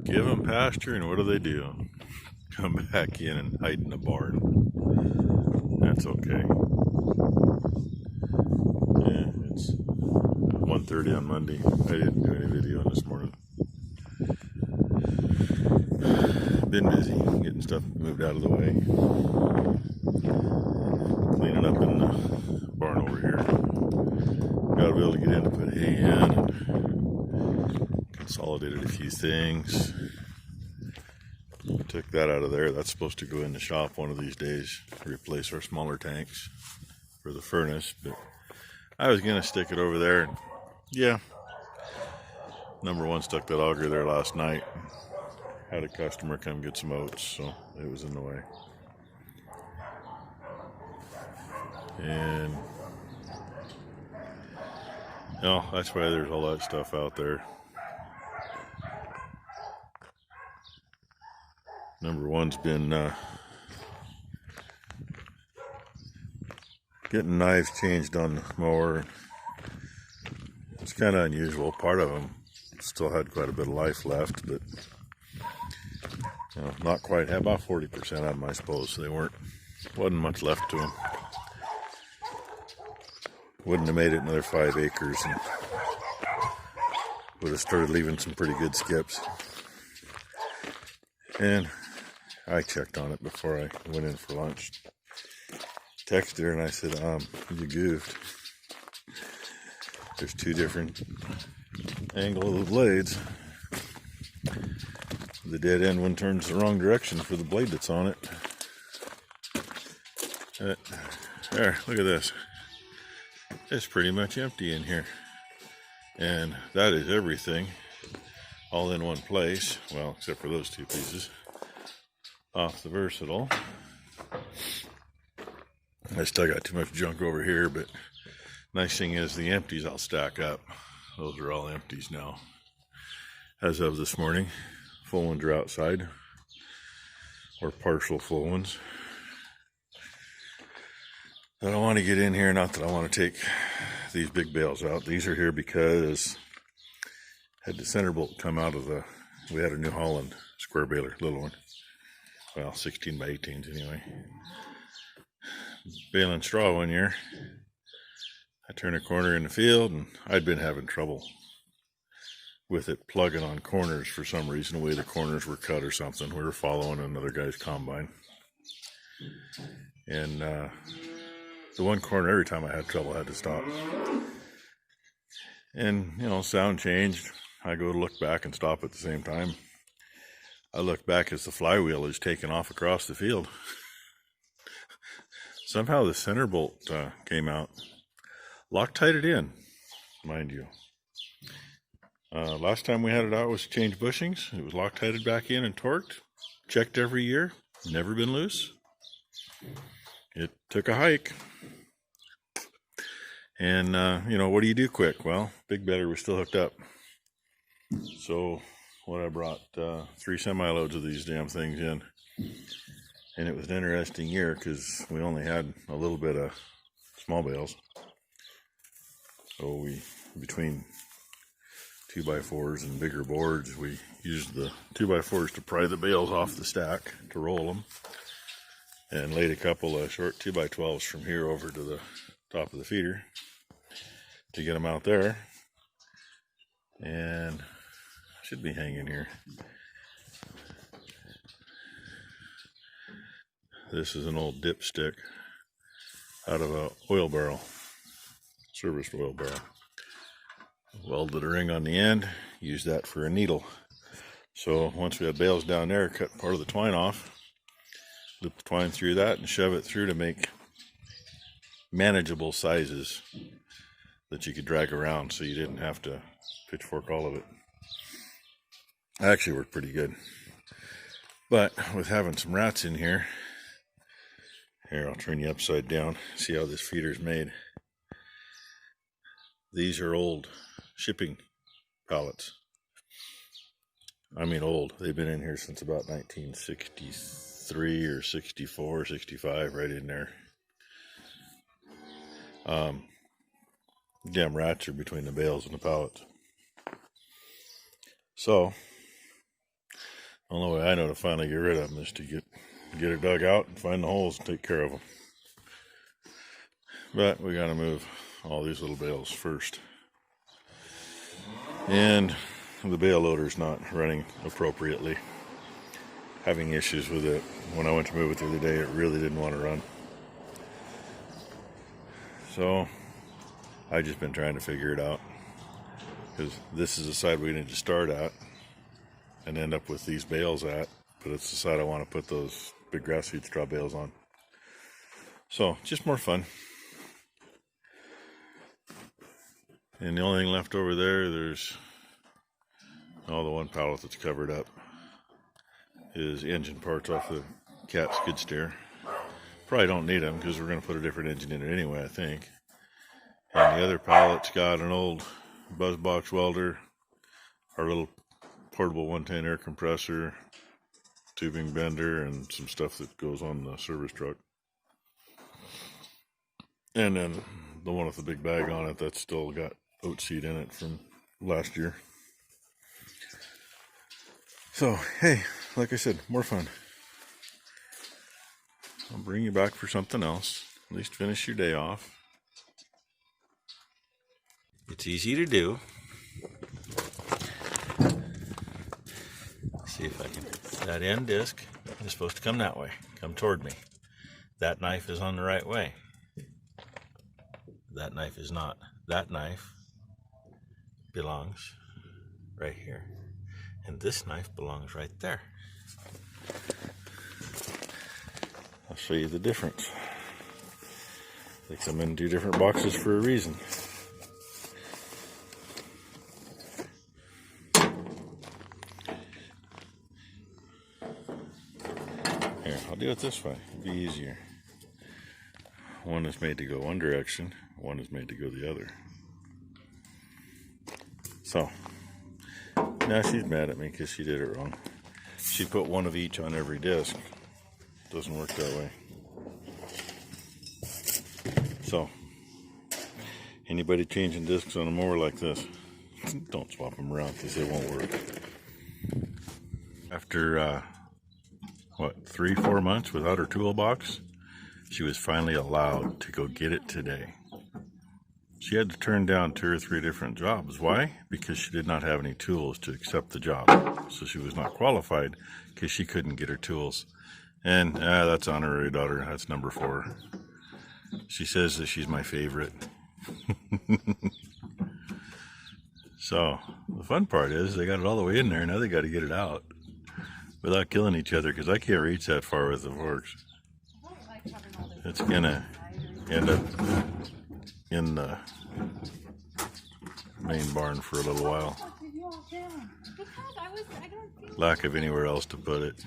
Give them pasture, and what do? Come back in and hide in the barn. That's okay. Yeah, it's 1:30 on Monday. I didn't do any videoing this morning. Been busy getting stuff moved out of the way. Cleaning up in the barn over here. Got to be able to get in to put hay in and consolidated a few things. Took that out of there. That's supposed to go in the shop one of these days. Replace our smaller tanks for the furnace. But I was going to stick it over there. Yeah. Number one stuck that auger there last night. Had a customer come get some oats, so it was in the way. And that's why there's all that stuff out there. Number one's been getting knives changed on the mower. It's kind of unusual. Part of them still had quite a bit of life left, but not quite. Had about 40% of them, I suppose. So wasn't much left to them. Wouldn't have made it another 5 acres, and would have started leaving some pretty good skips. And I checked on it before I went in for lunch. Texted her and I said, you goofed. There's 2 different angles of the blades. The dead end one turns the wrong direction for the blade that's on it. There, look at this. It's pretty much empty in here. And that is everything all in one place. Well, except for those 2 pieces. Off the Versatile. I still got too much junk over here, but nice thing is the empties I'll stack up. Those are all empties now. As of this morning, full ones are outside, or partial full ones. I don't want to get in here, not that I want to take these big bales out. These are here because I had the center bolt come out of we had a New Holland square baler, little one. Well, 16 by 18s anyway. Baling straw one year. I turned a corner in the field and I'd been having trouble with it plugging on corners for some reason, the way the corners were cut or something. We were following another guy's combine. And the one corner, every time I had trouble, I had to stop. And, sound changed. I go to look back and stop at the same time. I look back as the flywheel is taking off across the field. Somehow the center bolt came out. Loctited in, mind you. Last time we had it out was change bushings. It was Loctited back in and torqued. Checked every year. Never been loose. It took a hike. And, what do you do quick? Well, big better was still hooked up. So what I brought 3 semi-loads of these damn things in. And it was an interesting year because we only had a little bit of small bales. So we, between 2x4s and bigger boards, we used the 2x4s to pry the bales off the stack to roll them. And laid a couple of short 2x12s from here over to the top of the feeder to get them out there. And should be hanging here. This is an old dipstick out of a oil barrel, serviced oil barrel. Welded a ring on the end, used that for a needle. So once we had bales down there, cut part of the twine off, loop the twine through that and shove it through to make manageable sizes that you could drag around so you didn't have to pitchfork all of it. It actually worked pretty good. But with having some rats in here, I'll turn you upside down, see how this feeder's made. These are old shipping pallets. I mean old. They've been in here since about 1963 or 64, 65, right in there. Damn rats are between the bales and the pallets. So Only way I know to finally get rid of them is to get it dug out and find the holes and take care of them. But we got to move all these little bales first. And the bale loader's not running appropriately. Having issues with it. When I went to move it the other day, it really didn't want to run. So I've just been trying to figure it out. Because this is the side we need to start at and end up with these bales at. But it's the side I want to put those big grass seed straw bales on. So just more fun. And the only thing left over there, there's the one pallet that's covered up is engine parts off the Cat skid steer. Probably don't need them because we're going to put a different engine in it anyway, I think. And the other pallet's got an old buzz box welder, our little portable 110 air compressor, tubing bender, and some stuff that goes on the service truck. And then the one with the big bag on it, that's still got oat seed in it from last year. So, hey, like I said, more fun. I'll bring you back for something else. At least finish your day off. It's easy to do. See if I can. That end disc is supposed to come that way. Come toward me. That knife is on the right way. That knife is not. That knife belongs right here. And this knife belongs right there. I'll show you the difference. They come in 2 different boxes for a reason. Here, I'll do it this way. It'll be easier. One is made to go one direction, one is made to go the other. So, now she's mad at me because she did it wrong. She put one of each on every disc. Doesn't work that way. So, anybody changing discs on a mower like this, don't swap them around because it won't work. After, 3-4 months without her toolbox, she was finally allowed to go get it today. She had to turn down 2 or 3 different jobs. Why? Because she did not have any tools to accept the job. So she was not qualified because she couldn't get her tools. And that's honorary daughter. That's number 4. She says that she's my favorite. So the fun part is they got it all the way in there. Now they got to get it out without killing each other because I can't reach that far with the forks. It's gonna end up in the main barn for a little while. Lack of anywhere else to put it.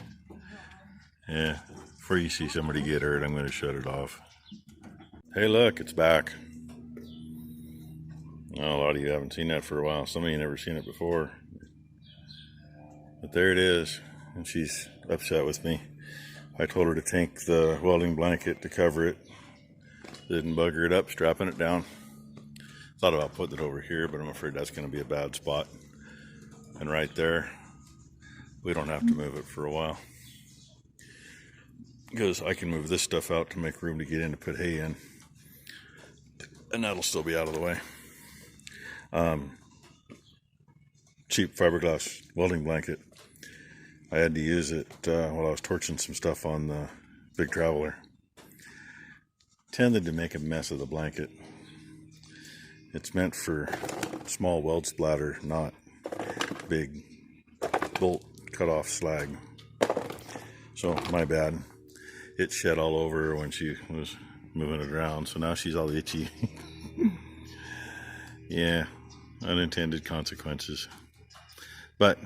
Yeah, before you see somebody get hurt, I'm going to shut it off. Hey, look, it's back. Well, a lot of you haven't seen that for a while. Some of you never seen it before. But there it is, and she's upset with me. I told her to take the welding blanket to cover it. Didn't bugger it up, strapping it down. Thought about putting it over here, but I'm afraid that's going to be a bad spot. And right there, we don't have to move it for a while. Because I can move this stuff out to make room to get in to put hay in. And that'll still be out of the way. Cheap fiberglass welding blanket. I had to use it while I was torching some stuff on the big Traveler. Tended to make a mess of the blanket. It's meant for small weld splatter, not big bolt cut off slag. So my bad. It shed all over her when she was moving it around, so now she's all itchy. Yeah, unintended consequences. But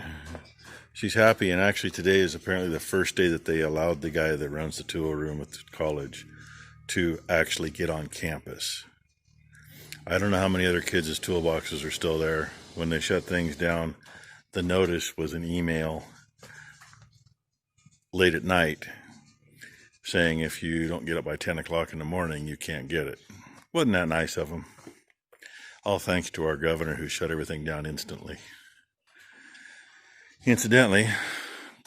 she's happy, and actually today is apparently the first day that they allowed the guy that runs the tool room at the college to actually get on campus. I don't know how many other kids' toolboxes are still there. When they shut things down, the notice was an email late at night saying if you don't get up by 10 o'clock in the morning, you can't get it. Wasn't that nice of them? All thanks to our governor who shut everything down instantly. Incidentally,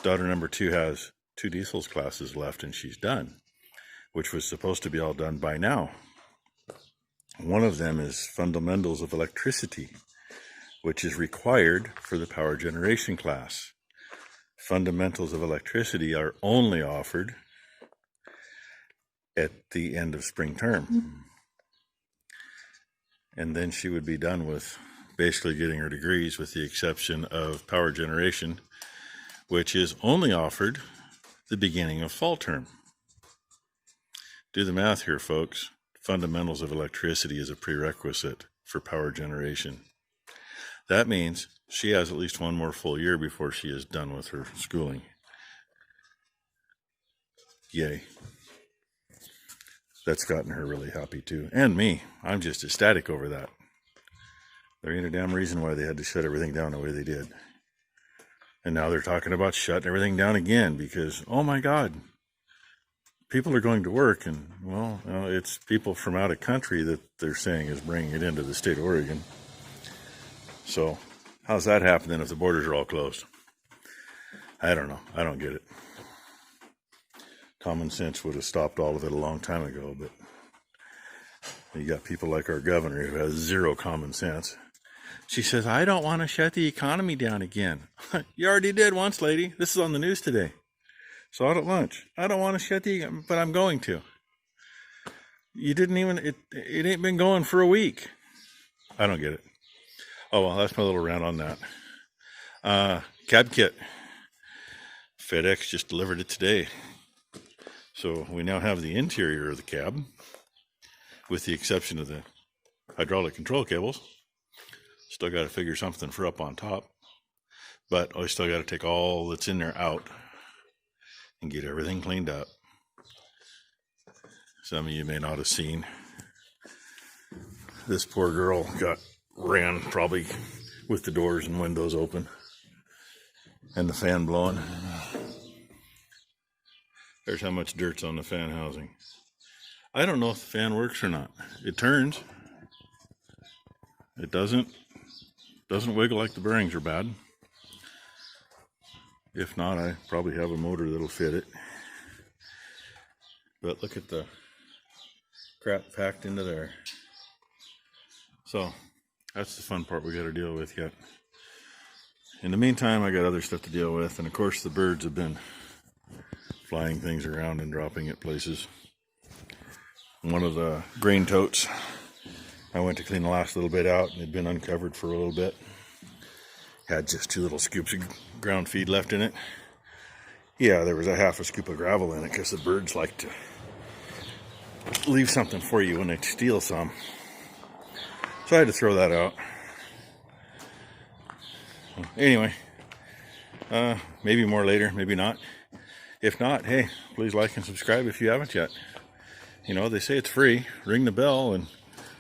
daughter number 2 has 2 diesels classes left and she's done, which was supposed to be all done by now. One of them is Fundamentals of Electricity, which is required for the power generation class. Fundamentals of Electricity are only offered at the end of spring term. And then she would be done with basically getting her degrees, with the exception of power generation, which is only offered the beginning of fall term. Do the math here, folks. Fundamentals of Electricity is a prerequisite for power generation. That means she has at least one more full year before she is done with her schooling. Yay. That's gotten her really happy too. And me. I'm just ecstatic over that. There ain't a damn reason why they had to shut everything down the way they did. And now they're talking about shutting everything down again because, oh my God, people are going to work. And, well, it's people from out of country that they're saying is bringing it into the state of Oregon. So how's that happening if the borders are all closed? I don't know. I don't get it. Common sense would have stopped all of it a long time ago, but you got people like our governor who has zero common sense. She says, I don't want to shut the economy down again. You already did once, lady. This is on the news today. Saw it at lunch. I don't want to shut the, but I'm going to. You didn't even, it ain't been going for a week. I don't get it. Oh, well, that's my little rant on that. Cab kit. FedEx just delivered it today. So we now have the interior of the cab, with the exception of the hydraulic control cables. Still got to figure something for up on top. But I still got to take all that's in there out and get everything cleaned up. Some of you may not have seen. This poor girl ran probably with the doors and windows open and the fan blowing. There's how much dirt's on the fan housing. I don't know if the fan works or not. It turns. It doesn't wiggle like the bearings are bad. If not, I probably have a motor that'll fit it. But look at the crap packed into there. So that's the fun part we got to deal with yet. In the meantime, I got other stuff to deal with, and of course the birds have been flying things around and dropping at places. One of the grain totes, I went to clean the last little bit out, and it had been uncovered for a little bit. Had just 2 little scoops of ground feed left in it. Yeah, there was a half a scoop of gravel in it because the birds like to leave something for you when they steal some. So I had to throw that out. Anyway, maybe more later, maybe not. If not, hey, please like and subscribe if you haven't yet. You know, they say it's free. Ring the bell, and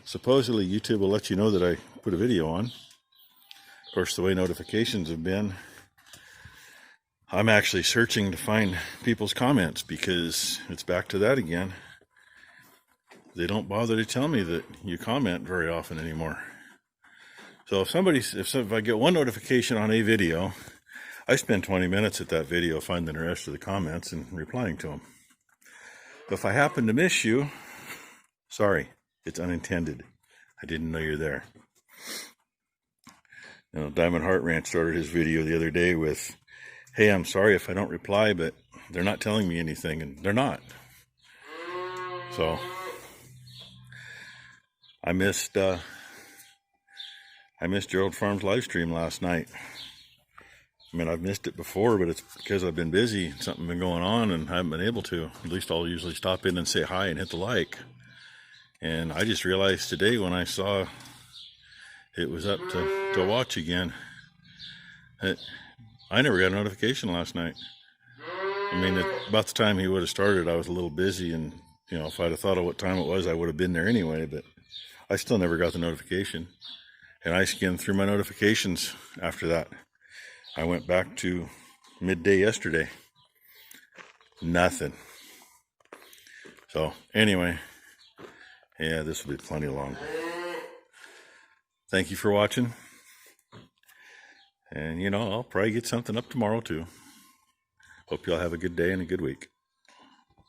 supposedly YouTube will let you know that I put a video on. Of course, the way notifications have been, I'm actually searching to find people's comments because it's back to that again. They don't bother to tell me that you comment very often anymore. So if I get one notification on a video, I spend 20 minutes at that video finding the rest of the comments and replying to them. If I happen to miss you, sorry, it's unintended. I didn't know you're there. You know, Diamond Heart Ranch started his video the other day with, hey, I'm sorry if I don't reply, but they're not telling me anything, and they're not. So I missed Gerald Farms live stream last night. I mean, I've missed it before, but it's because I've been busy. Something been going on and haven't been able to. At least I'll usually stop in and say hi and hit the like. And I just realized today when I saw it was up to watch again. I never got a notification last night. I mean, about the time he would have started, I was a little busy, and you know, if I'd have thought of what time it was, I would have been there anyway, but I still never got the notification. And I skimmed through my notifications after that. I went back to midday yesterday. Nothing. So anyway, yeah, this will be plenty long. Thank you for watching. And you know, I'll probably get something up tomorrow too. Hope y'all have a good day and a good week.